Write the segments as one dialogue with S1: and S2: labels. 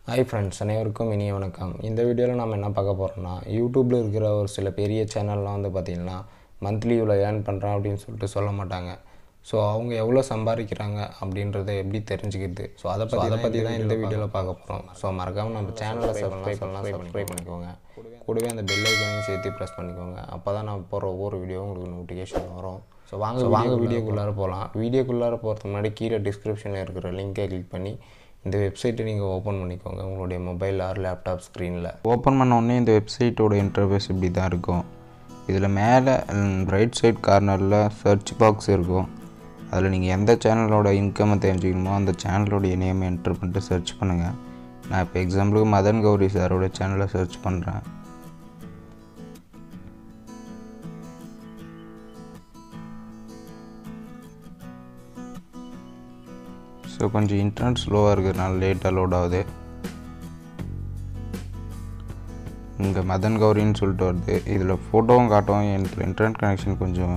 S1: Hi friends, அனைவருக்கும் இனிய வணக்கம். இந்த வீடியோவில் நம்ம என்ன பார்க்க போகிறோம்னா, யூடியூப்பில் இருக்கிற ஒரு சில பெரிய சேனல்லாம் வந்து பார்த்திங்கன்னா மந்த்லி இவ்வளோ ஏர்ன் பண்ணுறான் அப்படின்னு சொல்லிட்டு சொல்ல மாட்டாங்க. ஸோ அவங்க எவ்வளோ சம்பாதிக்கிறாங்க அப்படின்றத எப்படி தெரிஞ்சுக்கிறது, ஸோ அதை பற்றி தான் இந்த வீடியோவில் பார்க்க போகிறோம். ஸோ மறக்காமல் நம்ம சேனலை சப்ஸ்கிரைப் பண்ணிக்கோங்க. கூடவே அந்த பெல் ஐக்கானையும் சேர்த்து ப்ரெஸ் பண்ணிக்கோங்க. அப்போ தான் நான் போகிற ஒவ்வொரு வீடியோவும் உங்களுக்கு நோட்டிஃபிகேஷன் வரும். ஸோ வாங்க வீடியோக்குள்ளார போகலாம். வீடியோக்குள்ளார போகிறதுக்கு முன்னாடி கீழே டிஸ்கிரிப்ஷனில் இருக்கிற லிங்கை கிளிக் பண்ணி இந்த வெப்சைட்டை நீங்கள் ஓப்பன் பண்ணிக்கோங்க உங்களுடைய மொபைல் ஆர் லேப்டாப் ஸ்க்ரீனில்.
S2: ஓப்பன் பண்ண உடனே இந்த வெப்சைட்டோட இன்டர்ஃபேஸ் இப்படி தான் இருக்கும். இதில் மேலே ரைட் சைட் கார்னரில் சர்ச் பாக்ஸ் இருக்கும். அதில் நீங்கள் எந்த சேனலோட இன்கம்மை தெரிஞ்சுக்கணுமோ அந்த சேனலோடைய நேம் என்டர் பண்ணிட்டு சர்ச் பண்ணுங்கள். நான் இப்போ எக்ஸாம்பிளுக்கு மதன் கௌரி சாரோட சேனலை சர்ச் பண்ணுறேன். ஸோ கொஞ்சம் இன்டர்நெட் ஸ்லோவாக இருக்கிறதுனால லேட்டாக லோட் ஆகுது. இங்கே மதன் கௌரின்னு சொல்லிட்டு வருது. இதில் ஃபோட்டோவும் காட்டும். எனக்கு இன்டர்நெட் கனெக்ஷன் கொஞ்சம்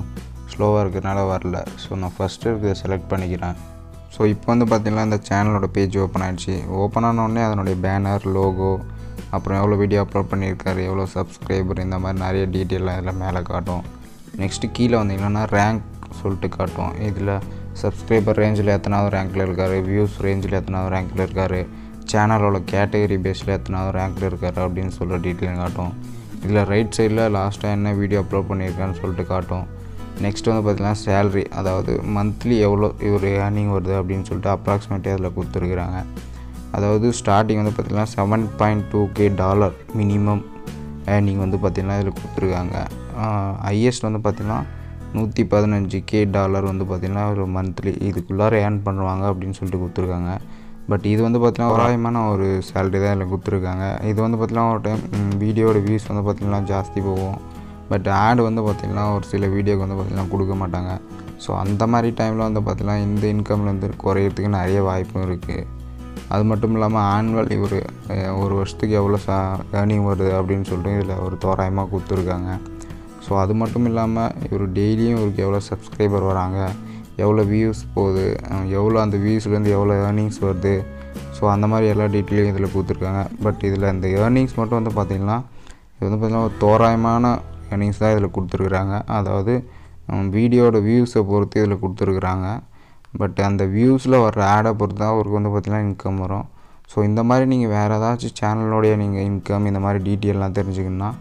S2: ஸ்லோவாக இருக்கிறதுனால வரல. ஸோ நான் ஃபஸ்ட்டு இருக்கிறத செலக்ட் பண்ணிக்கிறேன். ஸோ இப்போ வந்து பார்த்திங்கன்னா இந்த சேனலோட பேஜ் ஓப்பன் ஆகிடுச்சு. ஓப்பன் ஆனோடனே அதனுடைய பேனர், லோகோ, அப்புறம் எவ்வளோ வீடியோ அப்லோட் பண்ணியிருக்காரு, எவ்வளோ சப்ஸ்கிரைபர், இந்த மாதிரி நிறைய டீட்டெயிலாம் இதில் மேலே காட்டும். நெக்ஸ்ட்டு கீழே வந்தீங்கன்னா ரேங்க் சொல்லிட்டு காட்டும். இதில் சப்ஸ்கிரைபர் ரேஞ்சில் எத்தனாவது ரேங்க்கில் இருக்கார், வியூஸ் ரேஞ்சில் எத்தனாவது ரேங்க்கில் இருக்கார், சேனலோட கேட்டகரி பேஸில் எத்தனாவது ரேங்க்கில் இருக்கார் அப்படின்னு சொல்கிற டீட்டெயில் காட்டும். இதில் ரைட் சைடில் லாஸ்ட்டாக என்ன வீடியோ அப்லோட் பண்ணியிருக்கான்னு சொல்லிட்டு காட்டும். நெக்ஸ்ட் வந்து பார்த்திங்கன்னா சேல்ரி, அதாவது மந்த்லி எவ்வளோ இவர் ஏர்னிங் வருது அப்படின்னு சொல்லிட்டு அப்ராக்சிமேட்டாக அதில் கொடுத்துருக்குறாங்க. அதாவது ஸ்டார்டிங் வந்து பார்த்திங்கன்னா $7.2K மினிமம் ஏர்னிங் வந்து பார்த்திங்கன்னா இதில் கொடுத்துருக்காங்க. ஹையஸ்ட் வந்து பார்த்திங்கன்னா $115K வந்து பார்த்திங்கன்னா ஒரு மந்த்லி இதுக்குள்ளார ஏர்ன் பண்ணுவாங்க அப்படின்னு சொல்லிட்டு கொடுத்துருக்காங்க. பட் இது வந்து பார்த்திங்கன்னா தோராயமான ஒரு சேலரி தான் இதில் கொடுத்துருக்காங்க. இது வந்து பார்த்திங்கன்னா ஒரு டைம் வீடியோட வியூஸ் வந்து பார்த்திங்கன்னா ஜாஸ்தி போகும். பட் ஆடு வந்து பார்த்திங்கன்னா ஒரு சில வீடியோக்கு வந்து பார்த்திங்கன்னா கொடுக்க மாட்டாங்க. ஸோ அந்த மாதிரி டைமில் வந்து பார்த்திங்கன்னா இந்த இன்கம்லேருந்து குறையிறதுக்கு நிறைய வாய்ப்பும் இருக்குது. அது மட்டும் இல்லாமல் ஆனுவல் இவர் ஒரு வருஷத்துக்கு எவ்வளோ ஏர்னிங் வருது அப்படின்னு சொல்லிட்டு இதில் ஒரு தோராயமாக கொடுத்துருக்காங்க. ஸோ அது மட்டும் இல்லாமல் இவர் டெய்லியும் இவருக்கு எவ்வளோ சப்ஸ்கிரைபர் வராங்க, எவ்வளோ வியூஸ் போகுது, எவ்வளோ அந்த வியூஸ்லேருந்து எவ்வளோ ஏர்னிங்ஸ் வருது, ஸோ அந்த மாதிரி எல்லா டீட்டெயிலையும் இதில் கொடுத்துருக்காங்க. பட் இதில் இந்த ஏர்னிங்ஸ் மட்டும் வந்து பார்த்திங்கன்னா இது வந்து பார்த்திங்கன்னா ஒரு தோராயமான ஏர்னிங்ஸ் தான் இதில் கொடுத்துருக்குறாங்க. அதாவது வீடியோட வியூஸை பொறுத்து இதில் கொடுத்துருக்குறாங்க. பட் அந்த வியூஸில் வர்ற ஆடை பொறுத்து தான் அவருக்கு வந்து பார்த்திங்கன்னா இன்கம் வரும். ஸோ இந்த மாதிரி நீங்கள் வேறு ஏதாச்சும் சேனலோடைய நீங்கள் இன்கம் இந்த மாதிரி டீட்டெயிலெலாம் தெரிஞ்சுக்கணுன்னா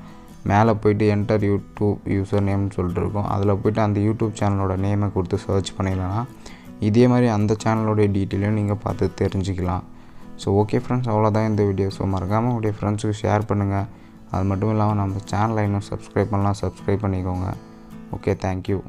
S2: மேலே போய்ட்டு என்டர் யூடியூப் யூசர் நேம்னு சொல்லிட்டு இருக்கும். அதில் போய்ட்டு அந்த யூடியூப் சேனலோட நேமை கொடுத்து சர்ச் பண்ணிடலாம். இதே மாதிரி அந்த சேனலோடைய டீட்டெயிலையும் நீங்கள் பார்த்து தெரிஞ்சுக்கலாம். ஸோ ஓகே ஃப்ரெண்ட்ஸ், அவ்வளோதான் இந்த வீடியோ. ஸோ மறக்காமல் உங்களுடைய ஃப்ரெண்ட்ஸுக்கு ஷேர் பண்ணுங்கள். அது மட்டும் இல்லாமல் நம்ம சேனலை இன்னும் சப்ஸ்கிரைப் பண்ணலாம், சப்ஸ்கிரைப் பண்ணிக்கோங்க. Okay, thank you.